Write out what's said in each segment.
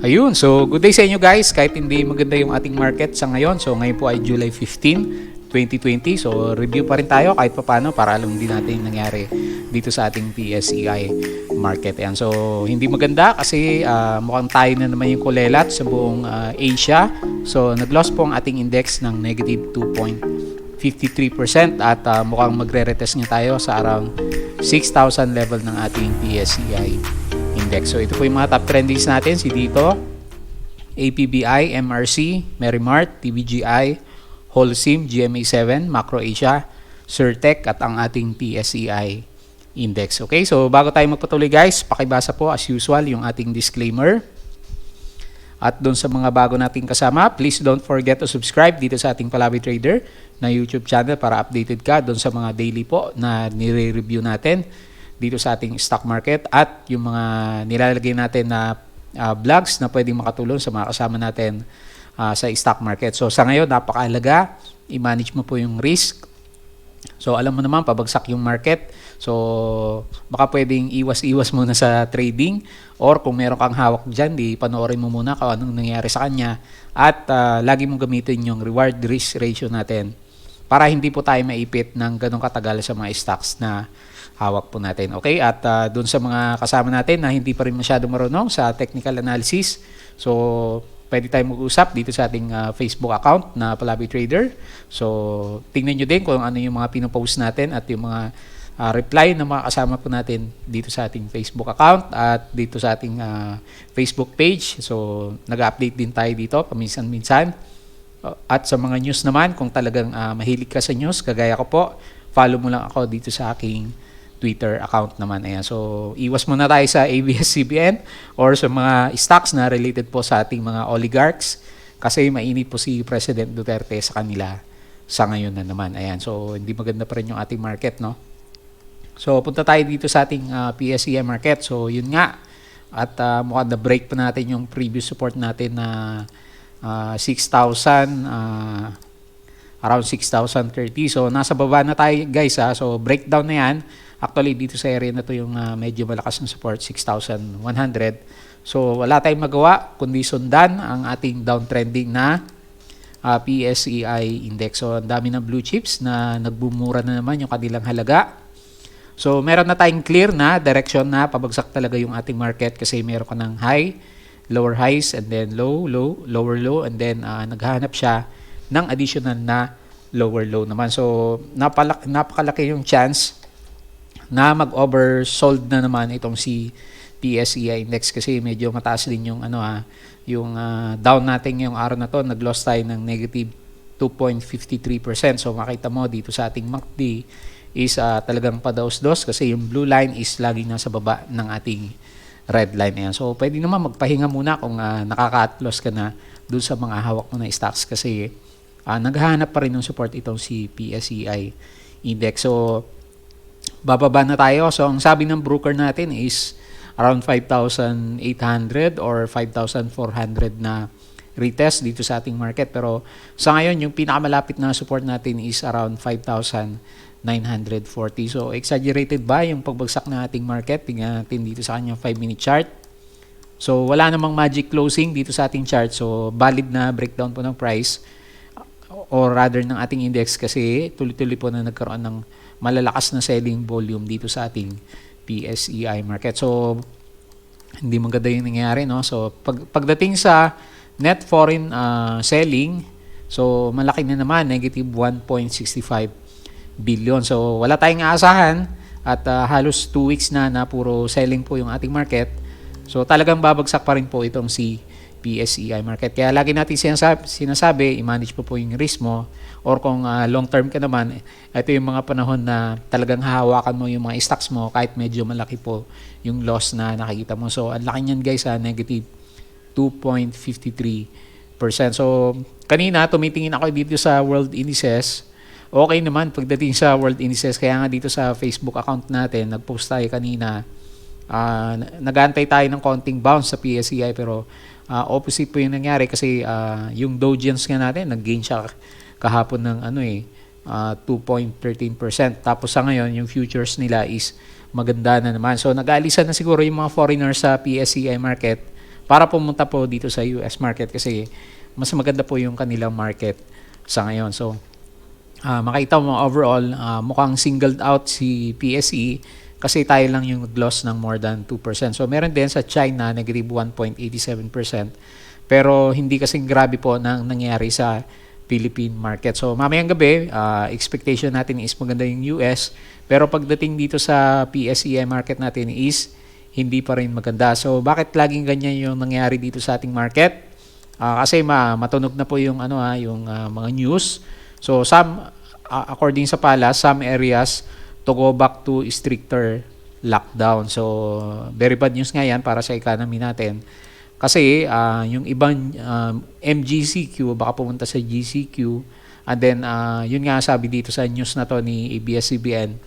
Ayun, so good day sa inyo guys. Kahit hindi maganda yung ating market sa ngayon. So ngayon po ay July 15, 2020. So review pa rin tayo kahit paano para alam din natin yung nangyari dito sa ating PSEI market. Ayan, so hindi maganda kasi mukhang tayo na naman yung kulelat sa buong Asia. So nag-loss po ang ating index ng negative 2.53% at mukhang magre-retest nga tayo sa around 6,000 level ng ating PSEI index. So ito po yung mga top trendings natin, si dito APBI, MRC, Merimart, TVGI, Holcim, GMA7, Macro Asia, Surtec at ang ating PSEI index. Okay, so bago tayo magpatuloy guys, pakibasa po as usual yung ating disclaimer. At doon sa mga bago nating kasama, please don't forget to subscribe dito sa ating Palabi Trader na YouTube channel para updated ka doon sa mga daily po na nire-review natin dito sa ating stock market at yung mga nilalagay natin na vlogs na pwedeng makatulong sa mga kasama natin sa stock market. So sa ngayon, napakahalaga, i-manage mo po yung risk. So alam mo naman, pabagsak yung market. So baka pwedeng iwas-iwas muna sa trading or kung meron kang hawak dyan, di panoorin mo muna kung anong nangyari sa kanya at lagi mong gamitin yung reward-risk ratio natin para hindi po tayo maipit ng ganong katagal sa mga stocks na hawak po natin. Okay, at dun sa mga kasama natin na hindi pa rin masyadong marunong sa technical analysis, so pwede tayong mag-usap dito sa ating Facebook account na Palabi Trader. So tingnan nyo din kung ano yung mga pinopost natin at yung mga reply ng mga kasama po natin dito sa ating Facebook account at dito sa ating Facebook page. So nag-update din tayo dito paminsan-minsan. At sa mga news naman, kung talagang mahilig ka sa news, kagaya ko po, follow mo lang ako dito sa aking Twitter account naman. Ayan. So, iwas muna tayo sa ABS-CBN or sa mga stocks na related po sa ating mga oligarchs kasi mainit po si President Duterte sa kanila sa ngayon na naman. Ayan. So, hindi maganda pa rin yung ating market, no? So, punta tayo dito sa ating PSEI market. So, yun nga. At mukhang na-break pa natin yung previous support natin na 6,000 around 6,030. So, nasa baba na tayo guys. So, breakdown na yan. Actually, dito sa area na to yung medyo malakas ng support, 6,100. So, wala tayong magawa kundi sundan ang ating downtrending na PSEI index. So, ang dami ng blue chips na nagbumura na naman yung kanilang halaga. So, meron na tayong clear na direction na pabagsak talaga yung ating market kasi meron ka ng high, lower highs, and then low, low, lower low, and then naghahanap siya ng additional na lower low naman. So, napakalaki yung chance na mag-oversold na naman itong si PSEI index kasi medyo mataas din yung yung down natin yung araw na to, nag-loss tayo ng negative 2.53%. So makita mo dito sa ating MACD is talagang padaos-dos kasi yung blue line is lagi nasa baba ng ating red line. Ayan. So pwede naman magpahinga muna kung nakaka-loss ka na dun sa mga hawak mo na stocks kasi naghahanap pa rin ng support itong si PSEI index. So bababa na tayo. So, ang sabi ng broker natin is around 5,800 or 5,400 na retest dito sa ating market. Pero sa ngayon, yung pinakamalapit na support natin is around 5,940. So, exaggerated ba yung pagbagsak ng ating market? Tingnan natin dito sa kanyang 5-minute chart. So, wala namang magic closing dito sa ating chart. So, valid na breakdown po ng price or rather ng ating index kasi tuloy-tuloy po na nagkaroon ng malalakas na selling volume dito sa ating PSEI market. So, hindi maganda yung nangyayari, no? So, pagdating sa net foreign selling, so, malaki na naman, negative 1.65 billion. So, wala tayong aasahan at halos 2 weeks na puro selling po yung ating market. So, talagang babagsak pa rin po itong si PSEI market. Kaya lagi natin sinasabi, i-manage po yung risk mo or kung long term ka naman, ito yung mga panahon na talagang hahawakan mo yung mga stocks mo kahit medyo malaki po yung loss na nakikita mo. So, ang laki niyan guys, negative 2.53%. So, kanina tumitingin ako dito sa world indices. Okay naman pagdating sa world indices. Kaya nga dito sa Facebook account natin, nag-post tayo kanina. Nag-aantay tayo ng konting bounce sa PSEI pero opposite po yung nangyari kasi yung Dow Jones nga natin, nag-gain siya kahapon ng 2.13%. Tapos sa ngayon, yung futures nila is maganda na naman. So nag-aalisan na siguro yung mga foreigners sa PSEI market para pumunta po dito sa US market kasi mas maganda po yung kanilang market sa ngayon. So, makita mo overall, mukhang singled out si PSE kasi tayo lang yung loss ng more than 2%. So, meron din sa China, negative 1.87%. Pero hindi kasing grabe po nang nangyari sa Philippine market. So mamayang gabi, expectation natin is maganda yung US. Pero pagdating dito sa PSEI market natin is hindi pa rin maganda. So bakit laging ganyan yung nangyari dito sa ating market? Kasi matunog na po yung yung mga news. So according sa pala, some areas to go back to stricter lockdown. So very bad news nga yan para sa economy natin. Kasi yung ibang MGCQ baka pumunta sa GCQ, and then yun nga sabi dito sa news na to ni ABS-CBN,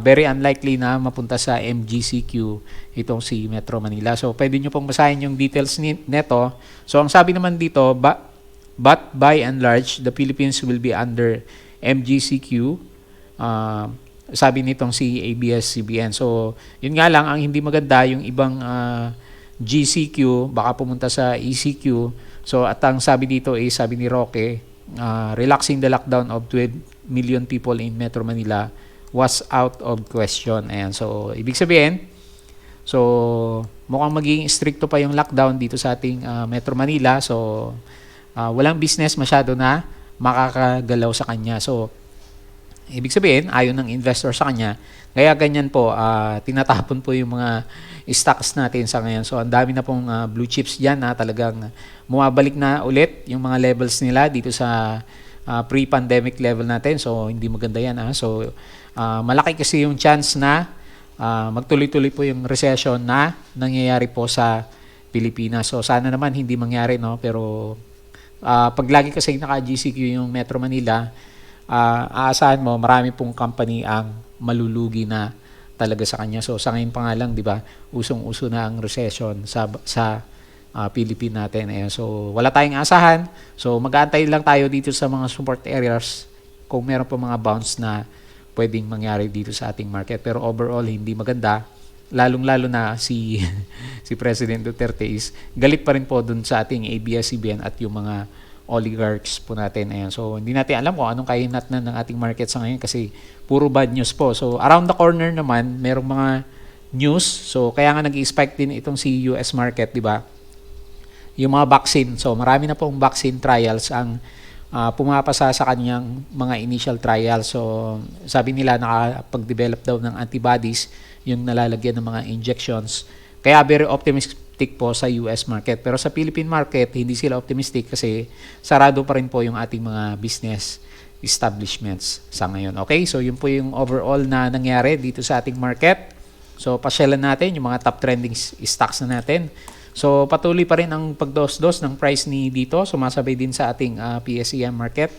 very unlikely na mapunta sa MGCQ itong si Metro Manila. So pwede nyo pong basahin yung details neto. So ang sabi naman dito, but by and large the Philippines will be under MGCQ, sabi nitong si ABS-CBN. So yun nga lang, ang hindi maganda yung ibang GCQ, baka pumunta sa ECQ. So at ang sabi dito ay sabi ni Roque, relaxing the lockdown of 12 million people in Metro Manila was out of question. Ayan. So ibig sabihin, so mukhang magiging stricto pa yung lockdown dito sa ating Metro Manila. So walang business masyado na makakagalaw sa kanya. So ibig sabihin, ayaw ng investor sa kanya. Kaya ganyan po, tinatapon po yung mga stocks natin sa ngayon. So ang dami na pong blue chips dyan na talagang bumabalik na ulit yung mga levels nila dito sa pre-pandemic level natin. So hindi maganda yan. So malaki kasi yung chance na magtuloy-tuloy po yung recession na nangyayari po sa Pilipinas. So sana naman hindi mangyari, no? Pero pag lagi kasi naka-GCQ yung Metro Manila, aasahan mo marami pong company ang malulugi na talaga sa kanya. So sa ngayon pa nga lang, 'di ba? Usong-uso na ang recession sa Philippine natin. Ayan. So wala tayong asahan. So mag-aantay lang tayo dito sa mga support areas kung meron pa mga bounce na pwedeng mangyari dito sa ating market. Pero overall hindi maganda. Lalong-lalo na si President Duterte is galit pa rin po dun sa ating ABS-CBN at yung mga oligarchs po natin. Ayan. So, hindi natin alam kung anong kahinatnan ng ating market sa ngayon kasi puro bad news po. So, around the corner naman, merong mga news. So, kaya nga nag-spike din itong si US market, di ba? Yung mga vaccine. So, marami na pong vaccine trials ang pumapasa sa kanyang mga initial trials. So, sabi nila nakapag-develop daw ng antibodies yung nalalagyan ng mga injections. Kaya very optimistic po sa US market. Pero sa Philippine market, hindi sila optimistic kasi sarado pa rin po yung ating mga business establishments sa ngayon. Okay? So, yun po yung overall na nangyari dito sa ating market. So, pasyalan natin yung mga top trending stocks na natin. So, patuloy pa rin ang pagdos-dos ng price ni dito. Sumasabay din sa ating PSEM market.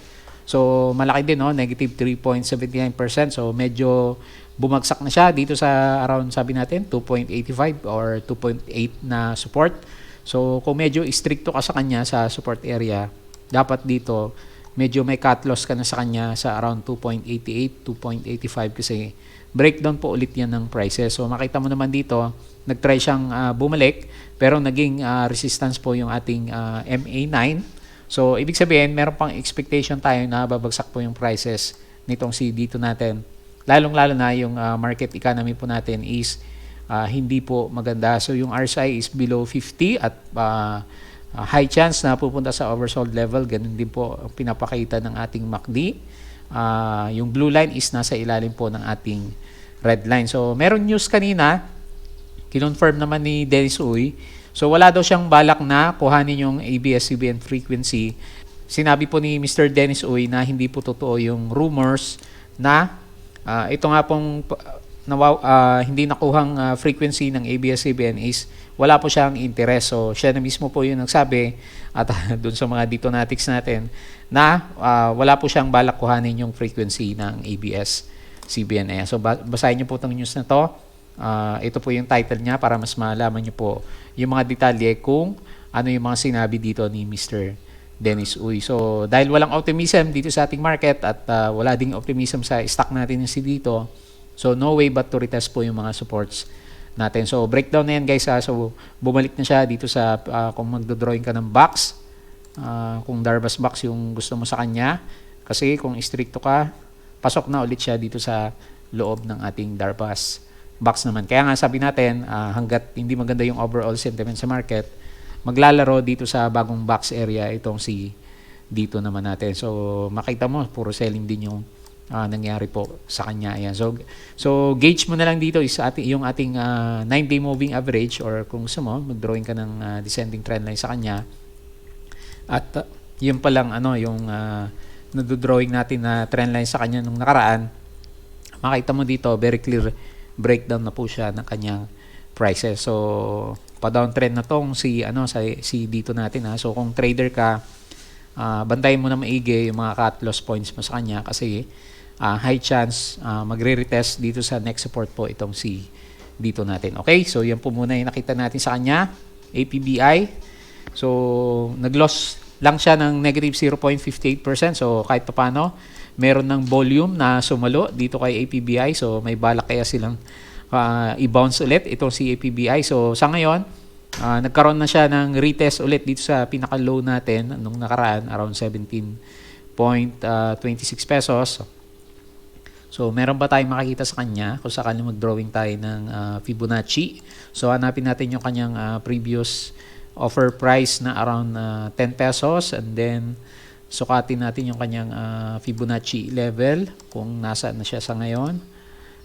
So, malaki din, no? Negative 3.79%. So, medyo bumagsak na siya dito sa around, sabi natin, 2.85 or 2.8 na support. So, kung medyo stricto ka sa kanya sa support area, dapat dito, medyo may cut loss ka na sa kanya sa around 2.88, 2.85 kasi breakdown po ulit yan ng prices. So, makita mo naman dito, nag-try siyang bumalik, pero naging resistance po yung ating MA9. So, ibig sabihin, meron pang expectation tayo na babagsak po yung prices nitong si dito natin. Lalong-lalo na yung market economy po natin is hindi po maganda. So, yung RSI is below 50 at high chance na pupunta sa oversold level. Ganun din po ang pinapakita ng ating MACD. Yung blue line is nasa ilalim po ng ating red line. So, meron news kanina, kinonfirm naman ni Dennis Uy. So, wala daw siyang balak na kuhanin yung ABS-CBN frequency. Sinabi po ni Mr. Dennis Uy na hindi po totoo yung rumors na ito nga pong hindi nakuhang frequency ng ABS-CBN is wala po siyang interest. So, siya na mismo po yung nagsabi at doon sa mga Ditonatics natin na wala po siyang balak kuhanin yung frequency ng ABS-CBN. So, basahin niyo po itong news na to. Ito po yung title niya para mas malaman niyo po yung mga detalye kung ano yung mga sinabi dito ni Mr. Dennis Uy. So, dahil walang optimism dito sa ating market at wala ding optimism sa stock natin yung si dito, so no way but to retest po yung mga supports natin. So breakdown na yan guys ha. So bumalik na siya dito sa kung magdo-drawing ka ng box, kung Darbas box yung gusto mo sa kanya, kasi kung stricto ka, pasok na ulit siya dito sa loob ng ating Darbas box naman. Kaya nga sabi natin, hanggat hindi maganda yung overall sentiment sa market, maglalaro dito sa bagong box area itong si dito naman natin. So makita mo puro selling din yung nangyari po sa kanya. Ayan. So gauge mo na lang dito is yung ating 9-day moving average, or kung gusto mo mag-drawing ka ng descending trend line sa kanya. At yun pa lang yung nado-drawing natin na trend line sa kanya nung nakaraan. Makita mo dito very clear breakdown na po siya ng kanyang prices. So pa downtrend na tong si dito natin ha. So kung trader ka, bantayin mo na maigi yung mga cut loss points mo sa kanya, kasi high chance magre-retest dito sa next support po itong si dito natin. Okay, so yan po muna yung nakita natin sa kanya, APBI. So nag-loss lang siya ng negative 0.58%. So kahit paano meron ng volume na sumalo dito kay APBI. So may balak kaya silang i-bounce ulit itong si APBI. So sa ngayon, nagkaroon na siya ng retest ulit dito sa pinaka-low natin nung nakaraan, around 17.26 pesos. So meron ba tayong makikita sa kanya kung sakali mag-drawing tayo ng Fibonacci? So hanapin natin yung kanyang previous offer price na around 10 pesos, and then sukatin natin yung kanyang Fibonacci level kung nasaan na siya sa ngayon.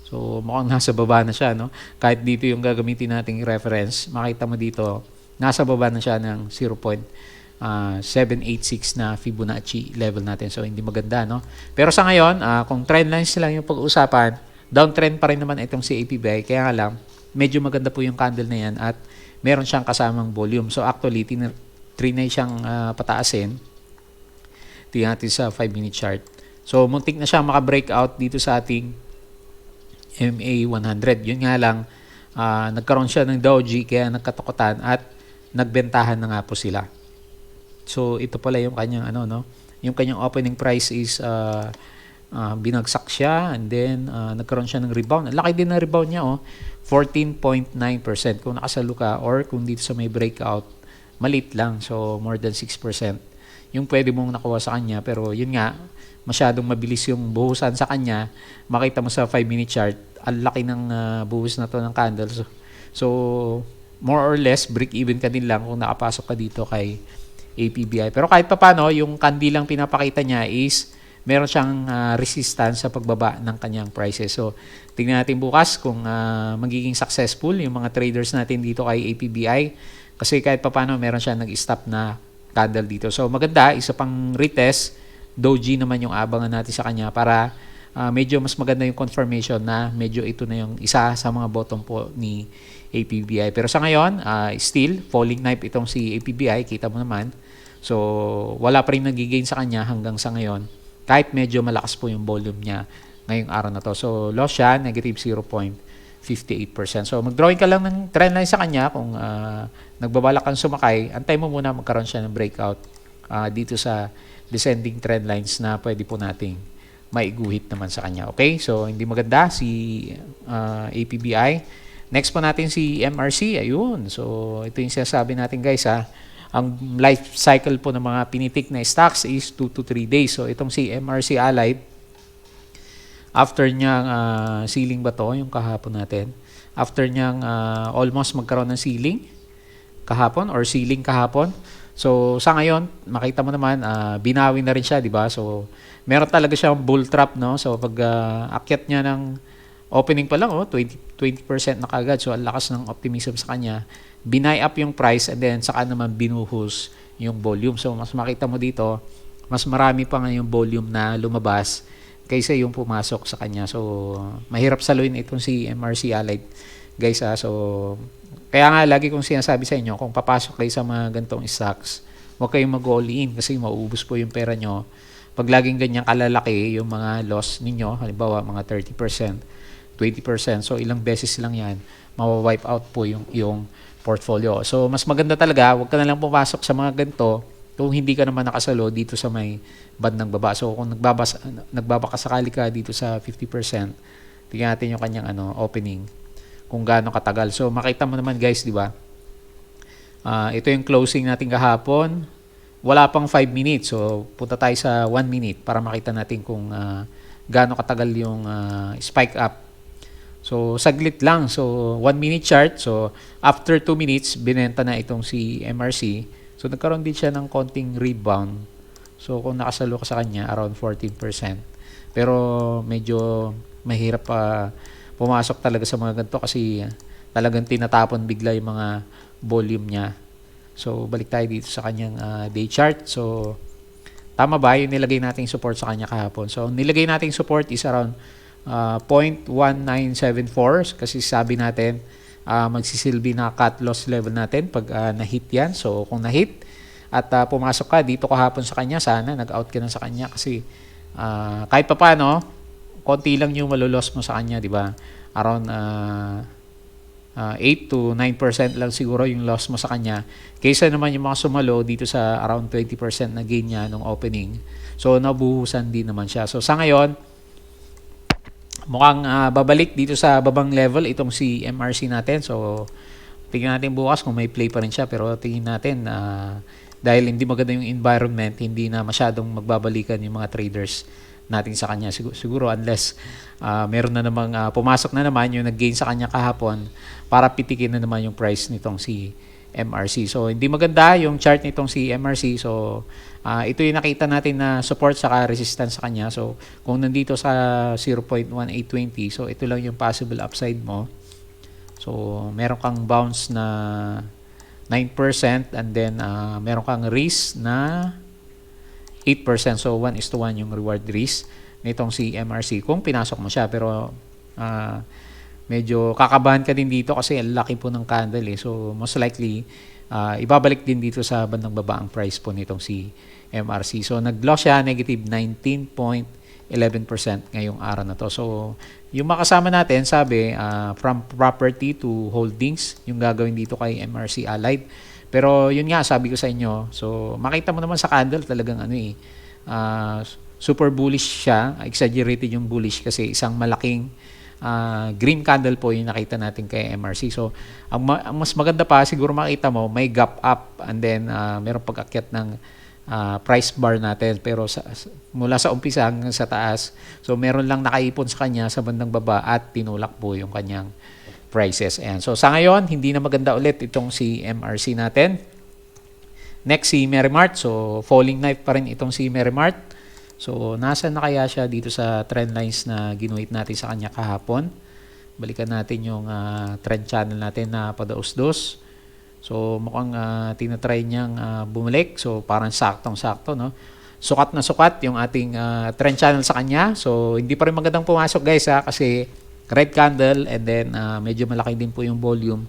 So mukhang nasa baba na siya, no? Kahit dito yung gagamitin nating reference, makita mo dito nasa baba na siya ng 0.786 na Fibonacci level natin. So hindi maganda, no? Pero sa ngayon, kung trend lines lang yung pag-uusapan, downtrend pa rin naman itong si APBI. Kaya nga lang, medyo maganda po yung candle na yan at meron siyang kasamang volume. So actually, trinay siyang pataasin. Tingnan natin sa 5-minute chart. So muntik na siya maka-breakout dito sa ating MA100. Yun nga lang, nagkaroon siya ng doji, kaya nagkatakutan at nagbentahan na nga po sila. So ito pala yung kanyang yung kanyang opening price is binagsak siya, and then nagkaroon siya ng rebound. Ang laki din ng rebound niya, 14.9%. Kung nakasalo ka or kung dito sa may breakout, maliit lang. So more than 6% yung pwede mong nakuha sa kanya. Pero yun nga, masyadong mabilis yung buhusan sa kanya. Makita mo sa 5-minute chart, ang laki ng buhos na to ng candles. So more or less break even ka din lang kung nakapasok ka dito kay APBI. Pero kahit pa paano, yung kandilang pinapakita niya is meron siyang resistance sa pagbaba ng kanyang prices. So tingnan natin bukas kung magiging successful yung mga traders natin dito kay APBI, kasi kahit pa paano meron siyang nag-stop na candle dito. So maganda, isa pang retest, doji naman yung abangan natin sa kanya para medyo mas maganda yung confirmation na medyo ito na yung isa sa mga bottom po ni APBI. Pero sa ngayon, still falling knife itong si APBI, kita mo naman. So wala pa rin nagigain sa kanya hanggang sa ngayon, kahit medyo malakas po yung volume niya ngayong araw na to. So loss siya, negative 0.58%. So mag-drawing ka lang ng trend line sa kanya. Kung nagbabalak kang sumakay, antay mo muna magkaroon siya ng breakout dito sa descending trend lines na pwede po nating maiguhit naman sa kanya. Okay? So hindi maganda si APBI. Next po natin si MRC. Ayun. So ito yung sinasabi natin guys ha. Ang life cycle po ng mga pinitik na stocks is 2 to 3 days. So itong si MRC Allied, after niyang ceiling ba to, yung kahapon natin, after niyang almost magkaroon ng ceiling kahapon or ceiling kahapon, so sa ngayon makita mo naman binawi na rin siya, di ba? So meron talaga siyang bull trap, no? So pag akyat niya ng opening pa lang 20% na kagad, so ang lakas ng optimism sa kanya, binay up yung price, and then saka naman binuhos yung volume. So mas makita mo dito, mas marami pa nga yung volume na lumabas kaysa yung pumasok sa kanya. So mahirap saluin itong si MRC Allied guys ha. So kaya nga lagi kong sinasabi sa inyo, kung papasok kayo sa mga gantong stocks, huwag kayong mag-all in kasi mauubos po yung pera nyo pag laging ganyang kalalaki yung mga loss ninyo. Halimbawa mga 30%, 20%, so ilang beses lang yan mawa-wipe out po yung portfolio. So mas maganda talaga, huwag ka na lang pumasok sa mga ganito kung hindi ka naman nakasalo dito sa may bandang baba. So kung nagbabakasakali ka dito sa 50%, tingnan natin yung kanyang opening. kung gaano katagal. So makita mo naman guys, di ba? Ito yung closing natin kahapon. Wala pang 5 minutes. So punta tayo sa 1 minute para makita natin kung gaano katagal yung spike up. So saglit lang. So 1 minute chart. So after 2 minutes, binenta na itong si MRC. So nagkaroon din siya ng konting rebound. So kung nakasalo ka sa kanya, around 14%. Pero medyo mahirap pa pumasok talaga sa mga ganito kasi talagang tinatapon bigla yung mga volume niya. So balik tayo dito sa kanyang day chart. So tama ba yung nilagay nating support sa kanya kahapon? So nilagay nating support is around 0.1974 kasi sabi natin magsisilbi na cut loss level natin pag na-hit yan. So kung na-hit at pumasok ka dito kahapon sa kanya, sana nag-out ka na sa kanya kasi kahit pa paano, konti lang yung malulos mo sa kanya, di ba? Around 8 to 9% lang siguro yung loss mo sa kanya. Kaysa naman yung mga sumalo dito sa around 20% na gain niya nung opening. So, nabuhusan din naman siya. So, sa ngayon, mukhang babalik dito sa babang level itong si MRC natin. So, tingnan natin bukas kung may play pa rin siya. Pero tingin natin dahil hindi maganda yung environment, hindi na masyadong magbabalikan yung mga traders natin sa kanya. Siguro unless meron na namang pumasok na naman yung nag-gain sa kanya kahapon para pitikin na naman yung price nitong si MRC. So, hindi maganda yung chart nitong si MRC. So, ito yung nakita natin na support saka resistance sa kanya. So, kung nandito sa 0.1820, so ito lang yung possible upside mo. So, meron kang bounce na 9% and then meron kang risk na 8%. So 1:1 yung reward risk nitong si MRC kung pinasok mo siya. Pero medyo kakabahan ka din dito kasi ang laki po ng candle eh. So most likely ibabalik din dito sa bandang baba ang price po nitong si MRC. So nag-loss siya, negative 19.11% ngayong araw na to. So yung makasama natin, sabi, from property to holdings, yung gagawin dito kay MRC Allied. Pero yun nga, sabi ko sa inyo, so makita mo naman sa candle talagang super bullish siya, exaggerated yung bullish kasi isang malaking green candle po yung nakita natin kay MRC. So ang mas maganda pa, siguro makita mo, may gap up and then merong pag-akyat ng price bar natin pero mula sa umpisa hanggang sa taas, so meron lang nakaipon sa kanya sa bandang baba at tinulak po yung kanyang prices. And so sa ngayon, hindi na maganda ulit itong si MRC natin. Next si Merrimart. So falling knife pa rin itong si Merrimart. So nasa na kaya siya dito sa trend lines na ginuhit natin sa kanya kahapon. Balikan natin yung trend channel natin na padaos-dos. So mukhang tinatry niyang bumalik. So parang saktong-sakto, no? Sukat na sukat yung ating trend channel sa kanya. So hindi pa rin magandang pumasok guys kasi red candle and then medyo malaki din po yung volume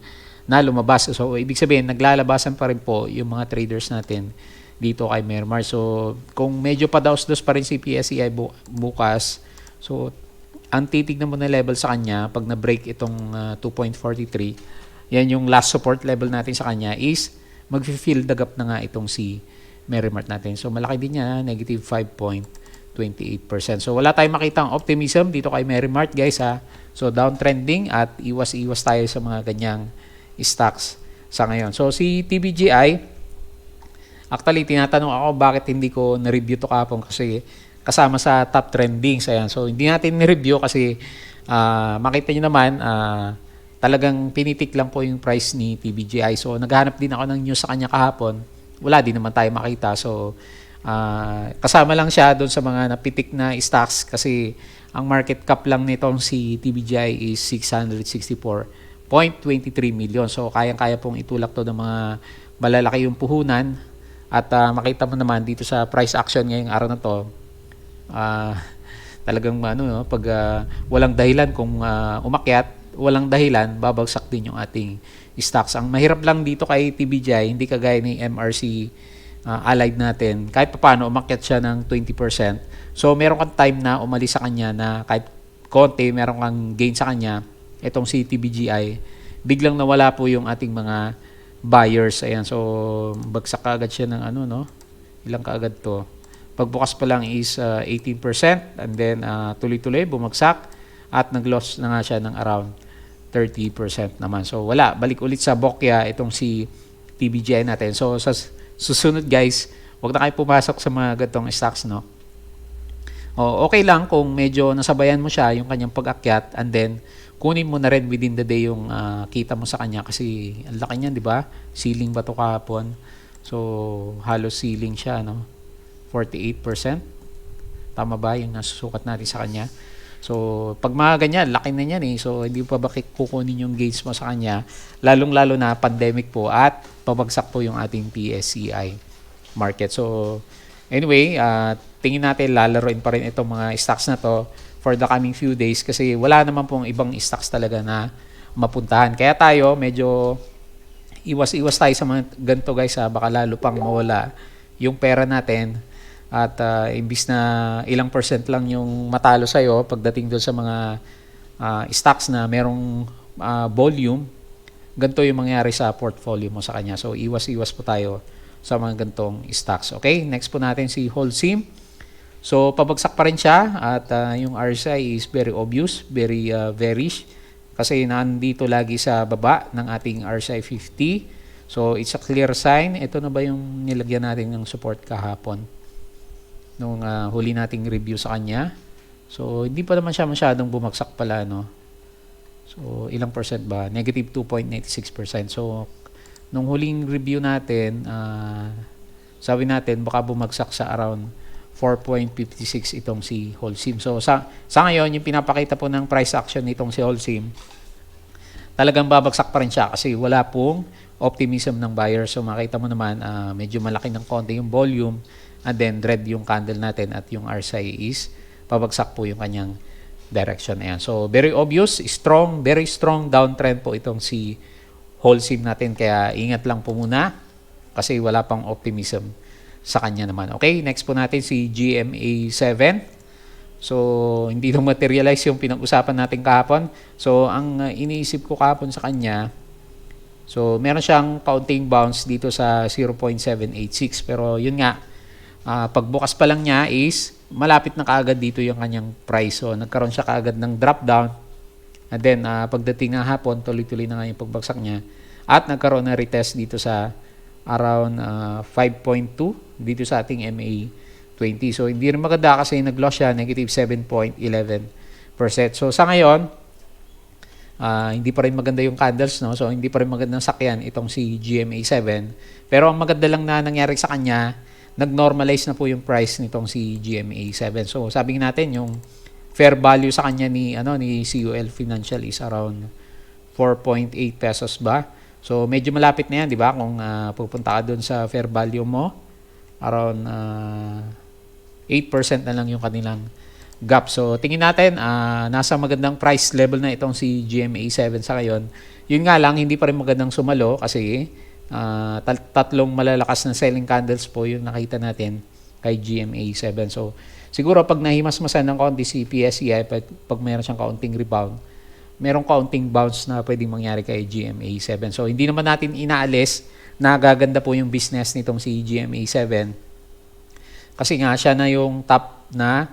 na lumabas. So ibig sabihin naglalabasan pa rin po yung mga traders natin dito kay Merrimart. So kung medyo padaos-dos pa rin si PSEI bukas, so ang titignan mo na level sa kanya pag na-break itong 2.43, yan yung last support level natin sa kanya is mag-fill the gap na nga itong si Merrimart natin. So malaki din niya, negative 5.28%. So wala tayong makitang optimism dito kay Merrimart guys ha. So downtrending at iwas-iwas tayo sa mga ganyang stocks sa ngayon. So si TBGI, actually tinatanong ako bakit hindi ko na-review to kapon kasi kasama sa top trending. So hindi natin na-review kasi makita nyo naman talagang pinitik lang po yung price ni TBGI. So naghahanap din ako ng news sa kanya kahapon. Wala din naman tayo makita. So kasama lang siya doon sa mga napitik na stocks kasi ang market cap lang nitong si TBGI is 664.23 million. So kayang-kaya pong itulak to ng mga malalaki yung puhunan at makita mo naman dito sa price action ngayong araw na to. Talagang pag walang dahilan kung umakyat, walang dahilan, babagsak din yung ating stocks. Ang mahirap lang dito kay TBGI, hindi kagaya ni MRC Allied natin, kahit paano umakyat siya ng 20%. So meron kang time na umalis sa kanya na kahit konti, meron kang gain sa kanya. Itong si TBGI, biglang nawala po yung ating mga buyers. Ayan, so bagsak kaagad siya ng ilang kaagad to. Pagbukas pa lang is 18% and then tuloy-tuloy bumagsak at nag-loss na nga siya ng around 30% naman. So wala, balik ulit sa bokya itong si TBGI natin. So sa susunod guys, wag na kayo pumasok sa mga gatong stocks, no? O, okay lang kung medyo nasabayan mo siya yung kanyang pag-akyat, and then kunin mo na rin within the day yung kita mo sa kanya kasi ang laki niyan, di ba? Ceiling ba to kahapon? So halos ceiling siya, no? 48%. Tama ba yung nasusukat natin sa kanya? So, pag mga ganyan, laki na yan eh. So, hindi pa ba kukunin yung gains mo sa kanya? Lalong-lalo na pandemic po at pabagsak po yung ating PSCI market. So, anyway, tingin natin lalaroin pa rin itong mga stocks na to for the coming few days kasi wala naman pong ibang stocks talaga na mapuntahan. Kaya tayo, medyo iwas-iwas tayo sa mga ganito guys. Baka lalo pang mawala yung pera natin. At imbis na ilang percent lang yung matalo sa'yo pagdating doon sa mga stocks na merong volume, ganito yung mangyari sa portfolio mo sa kanya. So, iwas-iwas po tayo sa mga gantong stocks. Okay, next po natin si Holcim. So, pabagsak pa rin siya at yung RSI is very obvious, very bearish kasi nandito lagi sa baba ng ating RSI 50. So, it's a clear sign. Ito na ba yung nilagyan natin ng support kahapon? Nung huli nating review sa kanya. So, hindi pa naman siya masyadong bumagsak pala, no? So, ilang percent ba? Negative 2.96%. So, nung huling review natin, sabi natin, baka bumagsak sa around 4.56 itong si Holcim. So, sa ngayon, yung pinapakita po ng price action nitong si Holcim, talagang babagsak pa rin siya kasi wala pong optimism ng buyer. So, makita mo naman, medyo malaki ng konti yung volume. And then red yung candle natin at yung RSI is pabagsak po yung kanyang direction. Ayan. So very obvious, strong, very strong downtrend po itong si Holcim natin. Kaya ingat lang po muna kasi wala pang optimism sa kanya naman. Okay, next po natin si GMA7. So hindi nang materialize yung pinag-usapan natin kahapon. So ang iniisip ko kahapon sa kanya, so meron siyang kaunting bounce dito sa 0.786 pero yun nga, pagbukas pa lang niya is malapit na kaagad dito yung kanyang price. So nagkaroon siya kaagad ng drop down. And then pagdating ng hapon, tuloy-tuloy na nga yung pagbagsak niya. At nagkaroon ng retest dito sa around 5.2 dito sa ating MA20. So hindi rin maganda kasi nag-loss siya, negative 7.11%. So sa ngayon, hindi pa rin maganda yung candles, no? So hindi pa rin magandang sakyan itong si GMA7. Pero ang maganda lang na nangyari sa kanya, nag-normalize na po yung price nitong si GMA7. So, sabi natin yung fair value sa kanya ni CUL Financial is around 4.8 pesos ba? So, medyo malapit na yan, di ba? Kung pupunta ka doon sa fair value mo, around 8% na lang yung kanilang gap. So, tingin natin, nasa magandang price level na itong si GMA7 sa ngayon. Yun nga lang, hindi pa rin magandang sumalo kasi tatlong malalakas na selling candles po yung nakita natin kay GMA7. So, siguro pag nahimasmasan ng konti si PSCI, pag mayroon siyang kaunting rebound, merong kaunting bounce na pwedeng mangyari kay GMA7. So, hindi naman natin inaalis na gaganda po yung business nitong si GMA7 kasi nga siya na yung top na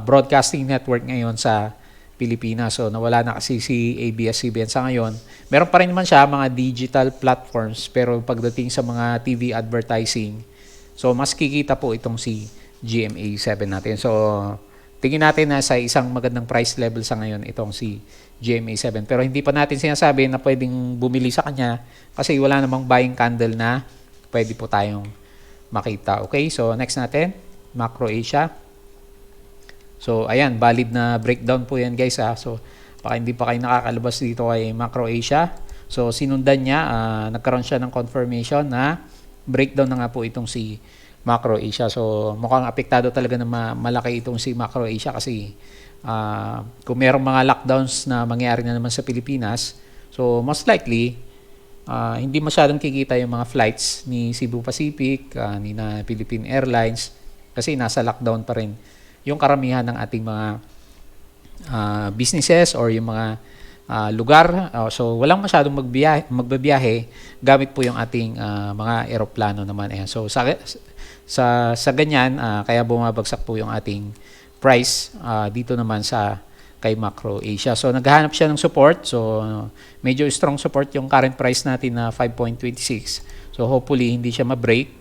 broadcasting network ngayon sa Pilipinas. So, nawala na kasi si ABS-CBN sa ngayon. Meron pa rin naman siya mga digital platforms pero pagdating sa mga TV advertising, so mas kikita po itong si GMA7 natin. So, tingin natin na sa isang magandang price level sa ngayon itong si GMA7. Pero hindi pa natin sinasabi na pwedeng bumili sa kanya kasi wala namang buying candle na pwede po tayong makita. Okay, so next natin, Macro Asia. So, ayan, valid na breakdown po yan guys. So, baka hindi pa kayo nakakalabas dito kay Macro Asia. So, sinundan niya, nagkaroon siya ng confirmation na breakdown na nga po itong si Macro Asia. So, mukhang apektado talaga na malaki itong si Macro Asia kasi kung merong mga lockdowns na mangyari na naman sa Pilipinas, so most likely, hindi masyadong kikita yung mga flights ni Cebu Pacific, ni na Philippine Airlines kasi nasa lockdown pa rin yung karamihan ng ating mga businesses or yung mga lugar. So, walang masyadong magbabiyahe gamit po yung ating mga eroplano naman. Ayan. So, sa ganyan, kaya bumabagsak po yung ating price dito naman sa kay Macro Asia. So naghahanap siya ng support. So medyo strong support yung current price natin na 5.26. So hopefully hindi siya ma-break.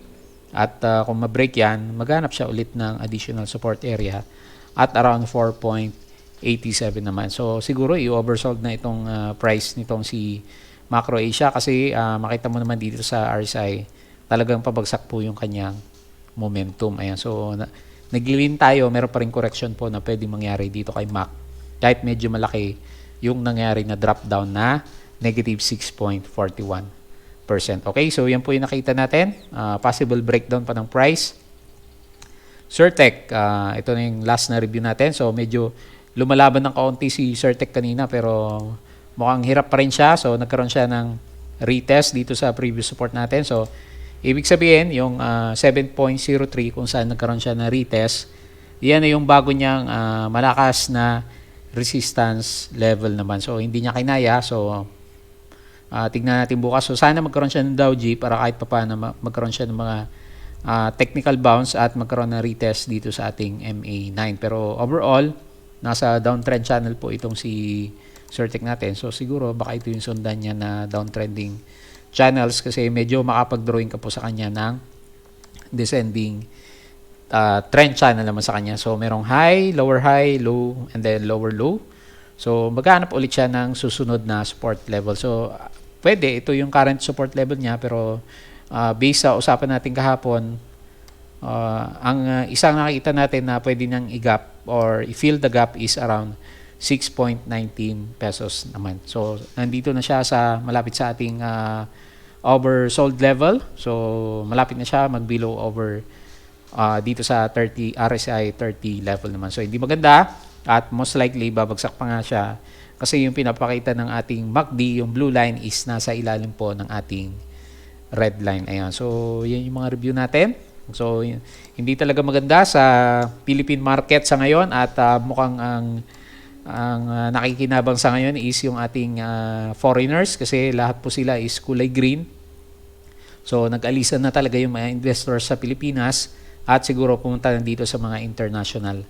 At kung ma-break yan, maghanap siya ulit ng additional support area at around 4.87 naman. So siguro i-oversold na itong price nitong si Macro Asia kasi makita mo naman dito sa RSI talagang pabagsak po yung kanyang momentum. Ayan. So nag-lean tayo, meron pa rin correction po na pwedeng mangyari dito kay MAC. Kahit medyo malaki yung nangyari na drop down na negative 6.41%. Okay, so yan po yung nakita natin. Possible breakdown pa ng price. Certec, ito na yung last na review natin. So medyo lumalaban ng kaunti si Certec kanina pero mukhang hirap pa rin siya. So nagkaroon siya ng retest dito sa previous support natin. So ibig sabihin, yung 7.03 kung saan nagkaroon siya na retest, yan na yung bago niyang malakas na resistance level naman. So, hindi niya kinaya. So, tignan natin bukas. So, sana magkaroon siya ng Dow G para kahit pa paano magkaroon siya ng mga technical bounce at magkaroon ng retest dito sa ating MA9. Pero overall, nasa downtrend channel po itong si Certec natin. So, siguro baka ito yung sundan niya na downtrending channels kasi medyo makapag-drawing ka po sa kanya ng descending trend channel naman sa kanya. So, merong high, low, and then lower low. So, maghanap ulit siya ng susunod na support level. So, pwede. Ito yung current support level niya pero based sa usapan natin kahapon, ang isang nakikita natin na pwede nang i-gap or i-fill the gap is around 6.19 pesos naman. So, nandito na siya sa malapit sa ating oversold level. So, malapit na siya mag-below over dito sa 30 RSI 30 level naman. So, hindi maganda at most likely babagsak pa nga siya kasi yung pinapakita ng ating MACD, yung blue line is nasa ilalim po ng ating red line. Ayan. So, yan yung mga review natin. So, hindi talaga maganda sa Philippine market sa ngayon at mukhang ang nakikinabang sa ngayon is yung ating foreigners kasi lahat po sila is kulay green. So, nag-alisan na talaga yung mga investors sa Pilipinas at siguro pumunta na dito sa mga international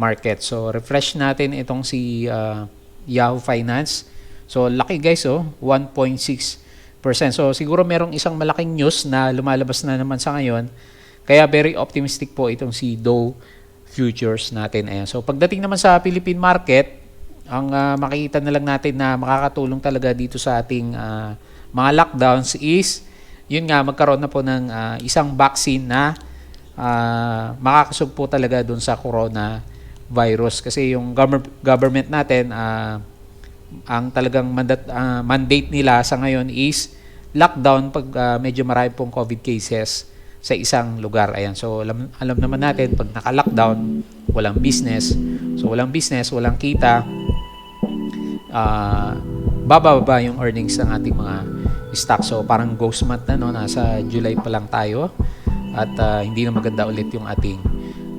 market. So, refresh natin itong si Yahoo Finance. So, laki guys, 1.6%. So, siguro merong isang malaking news na lumalabas na naman sa ngayon. Kaya very optimistic po itong si Dow Futures natin. Ayan. So, pagdating naman sa Philippine market, ang makikita na lang natin na makakatulong talaga dito sa ating mga lockdowns is yun nga, magkaroon na po ng isang vaccine na makakasog po talaga dun sa coronavirus. Kasi yung government natin, ang talagang mandate nila sa ngayon is lockdown pag medyo marami pong COVID cases sa isang lugar. Ayan. So, alam naman natin, pag naka-lockdown, walang business. So, walang business, walang kita, bababa yung earnings ng ating mga stock. So parang ghost month na, no? Nasa July pa lang tayo at hindi na maganda ulit yung ating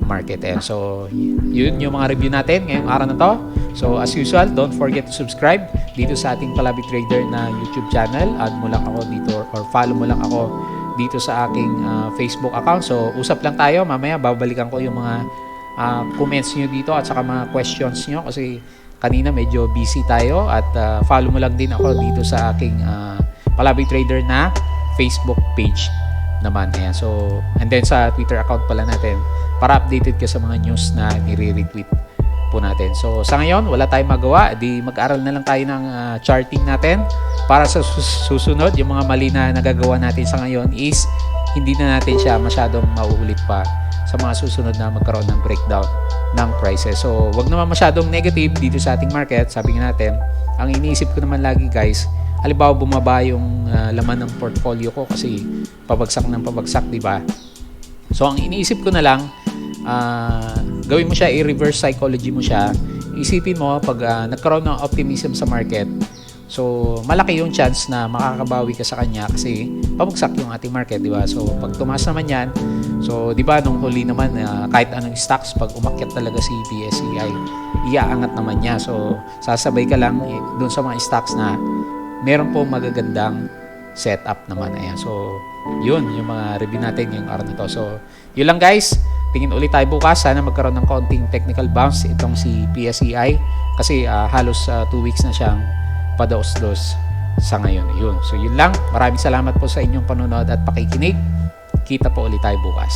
market. So yun yung mga review natin ngayong araw na to. So as usual, don't forget to subscribe dito sa ating Palabi Trader na YouTube channel. Add mo lang ako dito or follow mo lang ako dito sa aking Facebook account. So usap lang tayo. Mamaya babalikan ko yung mga comments nyo dito at saka mga questions nyo kasi kanina medyo busy tayo at follow mo lang din ako dito sa aking Palabi Trader na Facebook page naman. Ayan. So, and then sa Twitter account pala natin para updated ka sa mga news na nire-retweet po natin. So, sa ngayon, wala tayong magawa. Di mag-aral na lang tayo ng charting natin para sa susunod. Yung mga mali na nagagawa natin sa ngayon is hindi na natin siya masyadong mauulit pa sa mga susunod na magkaroon ng breakdown ng prices. So, wag naman masyadong negative dito sa ating market. Sabi nga natin, ang iniisip ko naman lagi guys, halimbawa bumaba yung laman ng portfolio ko kasi pabagsak ng pabagsak, di ba? So, ang iniisip ko na lang, gawin mo siya, i-reverse psychology mo siya. Isipin mo, pag nagkaroon ng optimism sa market, so malaki yung chance na makakabawi ka sa kanya kasi pabagsak yung ating market, di ba? So, pag tumaas naman yan, so, di ba, nung huli naman, kahit anong stocks, pag umakyat talaga si PSEI, iaangat naman niya. So, sasabay ka lang dun sa mga stocks na meron po magagandang setup naman. Ayan. So, yun yung mga review natin yung araw na to. So, yun lang guys. tingin ulit tayo bukas. Sana magkaroon ng konting technical bounce itong si PSEI kasi halos 2 weeks na siyang padaos-dos sa ngayon. Yun. So yun lang. Maraming salamat po sa inyong panonood at pakikinig. Kita po ulit tayo bukas.